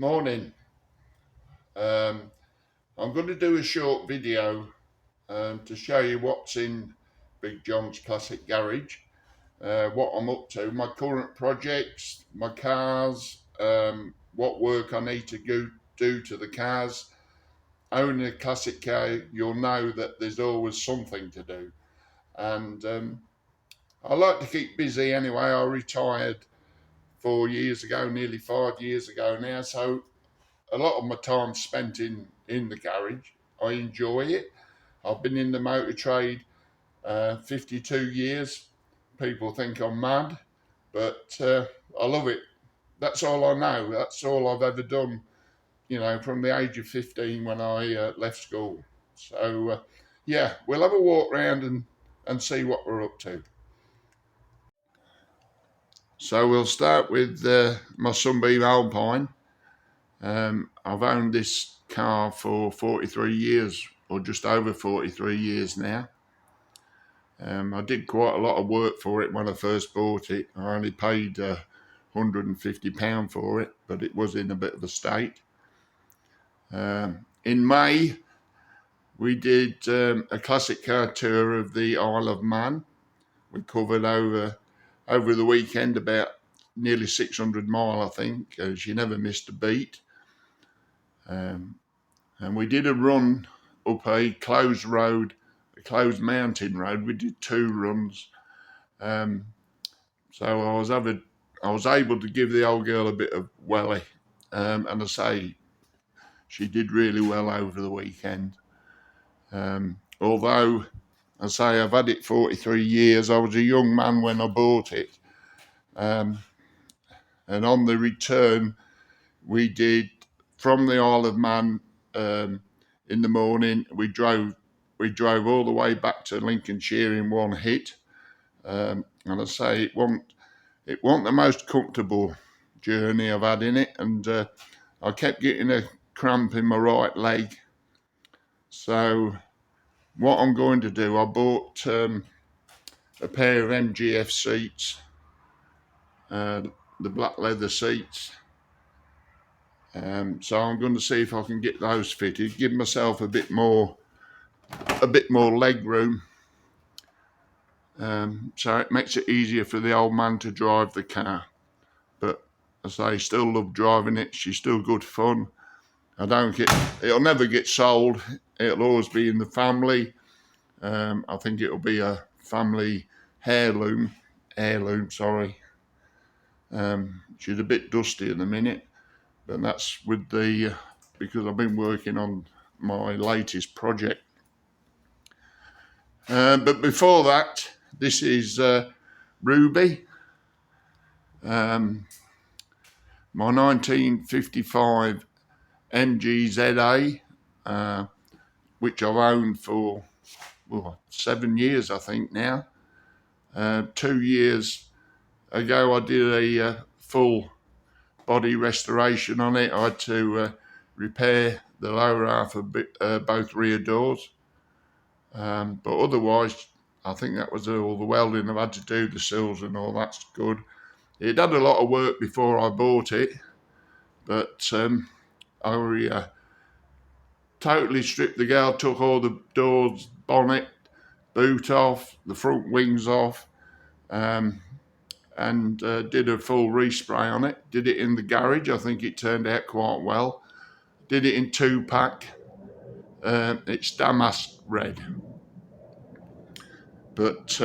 Morning. Um, I'm going to do a short video to show you what's in Big John's Classic Garage, what I'm up to, my current projects, my cars, what work I need to do to the cars. Owning a classic car, you'll know that there's always something to do. And I like to keep busy anyway. I retired 4 years ago, nearly 5 years ago now, so a lot of my time spent in the garage. I enjoy it. I've been in the motor trade 52 years. People think I'm mad, but I love it. That's all I know. That's all I've ever done, from the age of 15 when I left school. So, yeah, we'll have a walk round and see what we're up to. So we'll start with my Sunbeam Alpine. I've owned this car for 43 years, or just over 43 years now. I did quite a lot of work for it when I first bought it. I only paid £150 for it, but it was in a bit of a state. In May, we did a classic car tour of the Isle of Man. We covered over the weekend about nearly 600 mile, I think. She never missed a beat. And we did a run up a closed mountain road. We did 2 runs. So I was able to give the old girl a bit of welly. And I say she did really well over the weekend. Although I say I've had it 43 years, I was a young man when I bought it. And on the return, we did from the Isle of Man in the morning. We drove all the way back to Lincolnshire in one hit. And I say it wasn't the most comfortable journey I've had in it, and I kept getting a cramp in my right leg. So what I'm going to do, I bought a pair of MGF seats, the black leather seats. So I'm going to see if I can get those fitted, give myself a bit more leg room. So it makes it easier for the old man to drive the car. But as I still love driving it. She's still good fun. It'll never get sold. It'll always be in the family. I think it'll be a family heirloom, sorry. She's a bit dusty at the minute, but that's because I've been working on my latest project. But before that, this is Ruby, my 1955 MG ZA, which I've owned for 7 years, I think now. 2 years ago, I did a full body restoration on it. I had to repair the lower half of both rear doors. But otherwise, I think that was all the welding I've had to do, the sills and all that's good. It had a lot of work before I bought it, but I totally stripped the girl, took all the doors, bonnet, boot off, the front wings off, and did a full respray on it. Did it in the garage. I think it turned out quite well. Did it in 2-pack. It's damask red. But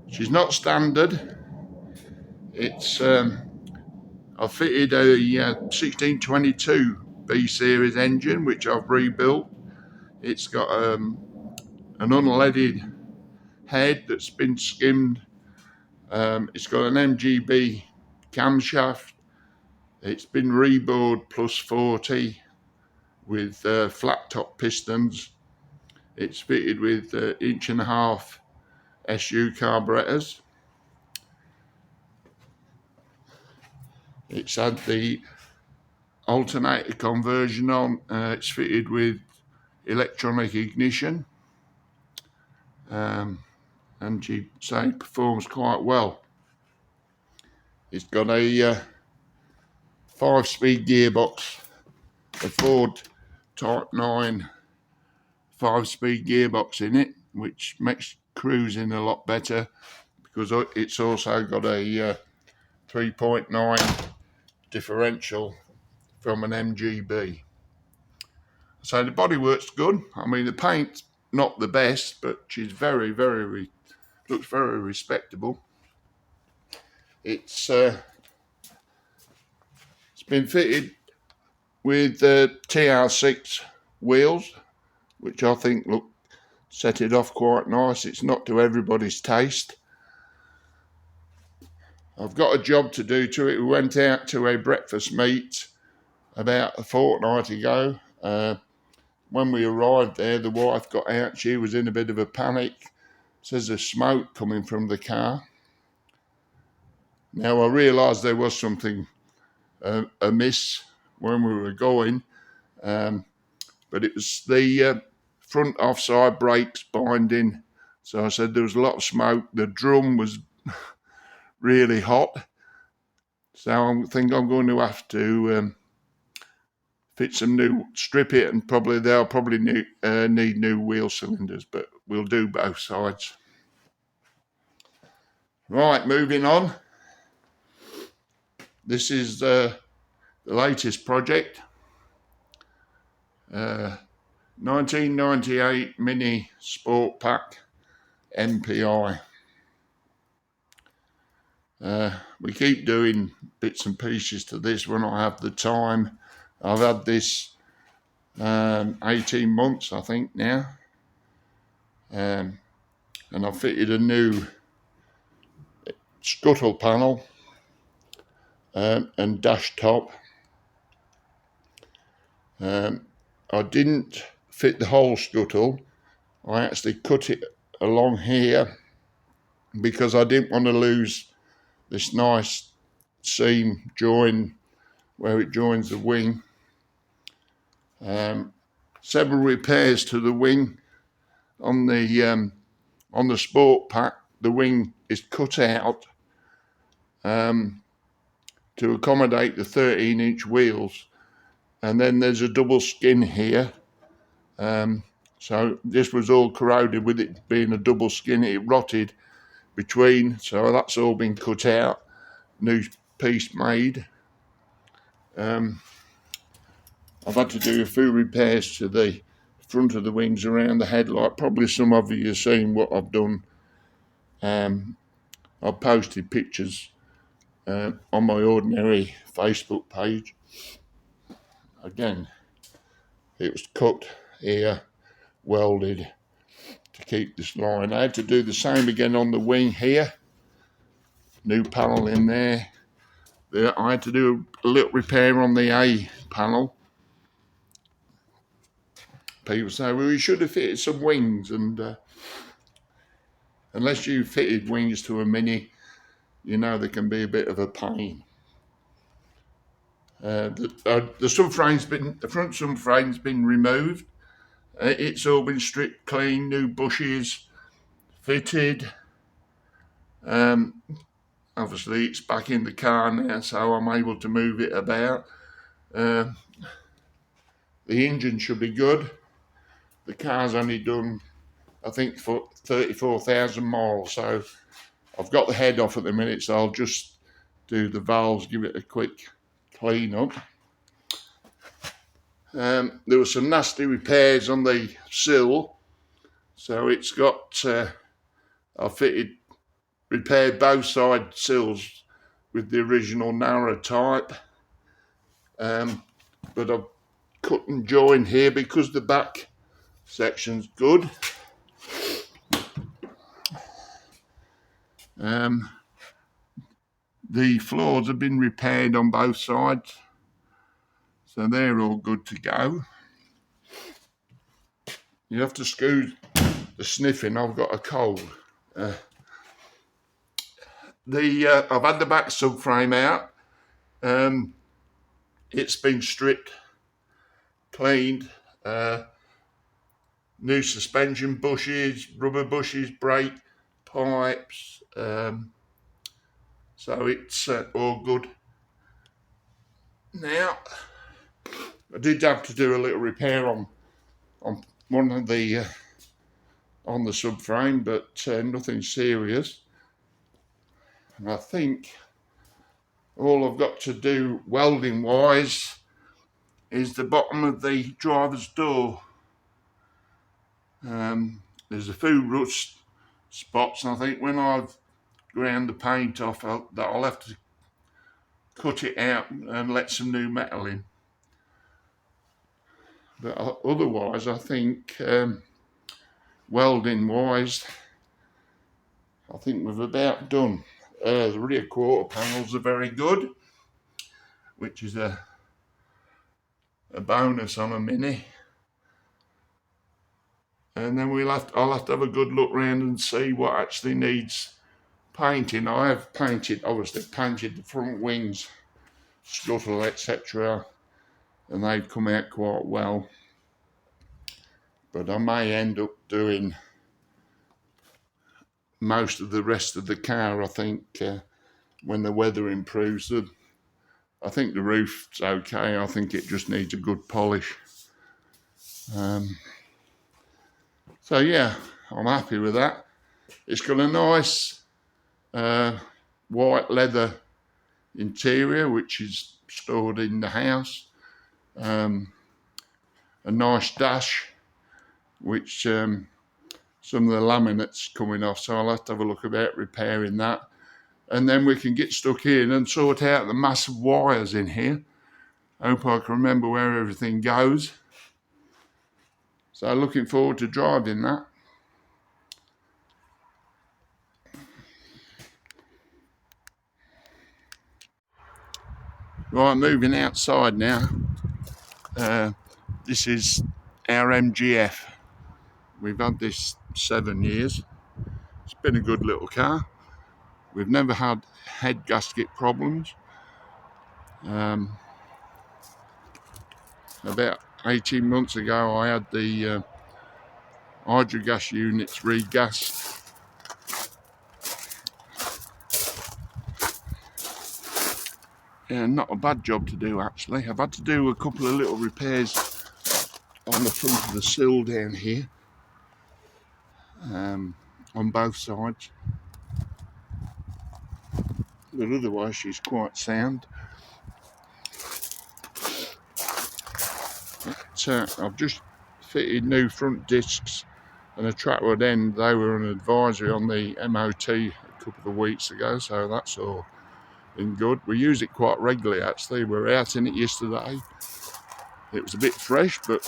she's not standard. It's I fitted a 1622 B series engine, which I've rebuilt. It's got an unleaded head that's been skimmed. It's got an MGB camshaft. It's been rebored plus 40 with flat top pistons. It's fitted with 1.5-inch SU carburetors. It's had the alternator conversion on. It's fitted with electronic ignition. And she performs quite well. It's got a 5-speed gearbox, a Ford Type 9 5-speed gearbox in it, which makes cruising a lot better because it's also got a 3.9 differential from an MGB. So the bodywork's good. I mean, the paint's not the best, but she's looks very respectable. It's been fitted with TR6 wheels, which I think set it off quite nice. It's not to everybody's taste. I've got a job to do to it. We went out to a breakfast meet about a fortnight ago. When we arrived there, the wife got out. She was in a bit of a panic. Says there's smoke coming from the car. Now, I realised there was something amiss when we were going, but it was the front offside brakes binding. So I said there was a lot of smoke. The drum was really hot. So I think I'm going to have to strip it, and they'll probably need new wheel cylinders, but we'll do both sides. Right, moving on. This is the latest project. 1998 Mini Sport Pack MPI. We keep doing bits and pieces to this when I have the time. I've had this 18 months, I think, now. And I've fitted a new scuttle panel and dash top. I didn't fit the whole scuttle. I actually cut it along here because I didn't want to lose this nice seam join where it joins the wing. Several repairs to the wing. On the Sport Pack, the wing is cut out to accommodate the 13-inch wheels, and then there's a double skin here. So this was all corroded with it being a double skin. It rotted between, so that's all been cut out. New piece made. I've had to do a few repairs to the front of the wings around the headlight. Probably some of you have seen what I've done. I've posted pictures on my ordinary Facebook page. Again, it was cut here, welded to keep this line. I had to do the same again on the wing here. New panel in there. I had to do a little repair on the A panel. People say, well, you should have fitted some wings, and unless you fitted wings to a Mini, you know they can be a bit of a pain. The front subframe's been removed. It's all been stripped clean, new bushes fitted. Obviously it's back in the car now, so I'm able to move it about. The engine should be good. The car's only done, I think, for 34,000 miles, so I've got the head off at the minute, so I'll just do the valves, give it a quick clean up. There were some nasty repairs on the sill, so it's got, I repaired both side sills with the original narrow type, but I've cut and joined here because the back section's good. The floors have been repaired on both sides, so they're all good to go. You have to excuse the sniffing, I've got a cold. I've had the back subframe out. It's been stripped, cleaned, new suspension bushes, rubber bushes, brake pipes, so it's all good. Now, I did have to do a little repair on one of the on the subframe, but nothing serious. And I think all I've got to do welding wise is the bottom of the driver's door. There's a few rust spots, and I think when I've ground the paint off, I'll have to cut it out and let some new metal in. But otherwise, I think welding wise, I think we've about done. The rear quarter panels are very good, which is a bonus on a Mini. And then I'll have to have a good look round and see what actually needs painting. I have obviously painted the front wings, scuttle, etc., and they've come out quite well. But I may end up doing most of the rest of the car, I think, when the weather improves. I think the roof's okay. I think it just needs a good polish. So yeah, I'm happy with that. It's got a nice white leather interior, which is stored in the house. A nice dash, which some of the laminate's coming off, so I'll have to have a look about repairing that. And then we can get stuck in and sort out the massive wires in here. Hope I can remember where everything goes. So looking forward to driving that. Right, moving outside now. This is our MGF. We've had this 7 years. It's been a good little car. We've never had head gasket problems. About 18 months ago, I had the hydrogas units regassed. Yeah, not a bad job to do actually. I've had to do a couple of little repairs on the front of the sill down here, on both sides. But otherwise she's quite sound. But, I've just fitted new front discs and a trackward end. They were an advisory on the MOT a couple of weeks ago, so that's all been good. We use it quite regularly actually. We were out in it yesterday. It was a bit fresh, but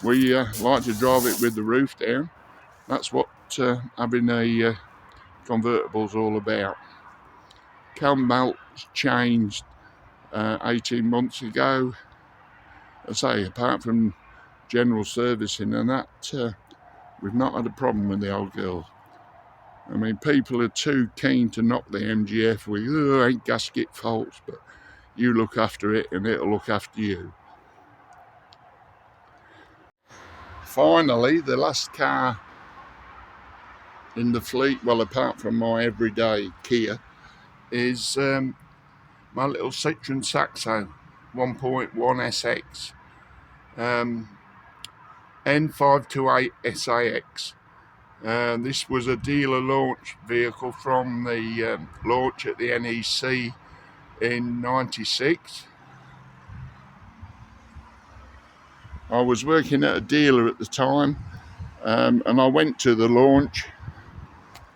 we like to drive it with the roof down. That's what having a convertible's all about. Cam belts changed 18 months ago. I say, apart from general servicing and that, we've not had a problem with the old girl. I mean, people are too keen to knock the MGF with, oh, ain't gasket faults, but you look after it and it'll look after you. Finally, the last car in the fleet, well, apart from my everyday Kia, is my little Citroen Saxo 1.1 SX N528 SAX. This was a dealer launch vehicle from the launch at the NEC in '96. I was working at a dealer at the time, and I went to the launch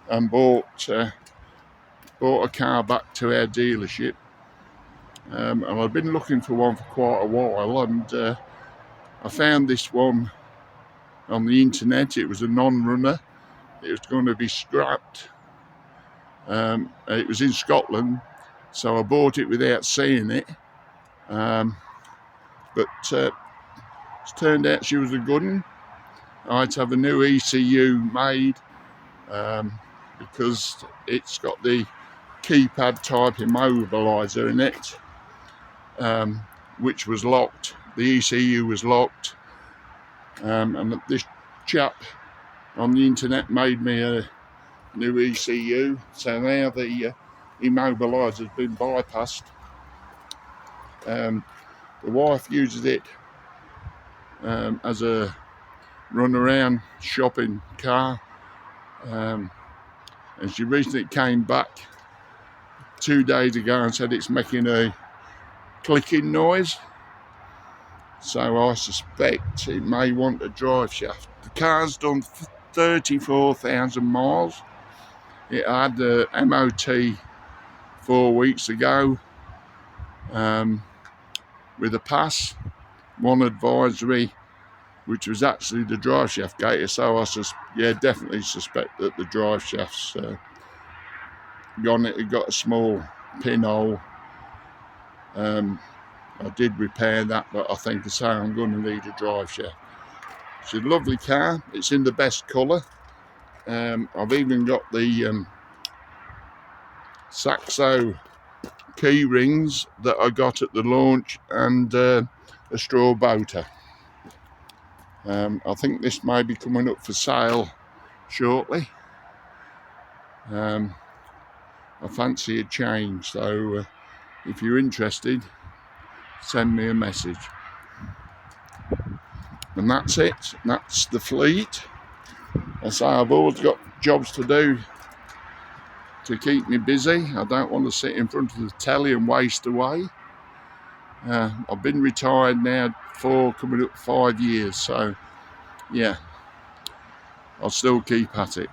and bought a car back to our dealership. And I'd been looking for one for quite a while, and I found this one on the internet. It was a non-runner. It was going to be scrapped. It was in Scotland, so I bought it without seeing it. But it's turned out she was a good one. I had to have a new ECU made because it's got the keypad type immobiliser in it, which was locked. The ECU was locked, and this chap on the internet made me a new ECU, so now the immobiliser's been bypassed, The wife uses it as a run around shopping car, and she recently came back 2 days ago and said it's making a clicking noise, so I suspect it may want a drive shaft. The car's done 34,000 miles. It had the MOT 4 weeks ago with a pass, one advisory, which was actually the drive shaft gator. So I definitely suspect that the drive shaft's gone. It got a small pinhole. I did repair that, but I think I'm going to need a drive shaft. It's a lovely car. It's in the best colour. I've even got the Saxo key rings that I got at the launch, and a straw boater. I think this may be coming up for sale shortly. I fancy a change, so if you're interested, send me a message. And that's it. That's the fleet. I say I've always got jobs to do to keep me busy. I don't want to sit in front of the telly and waste away. I've been retired now for coming up 5 years, so yeah, I'll still keep at it.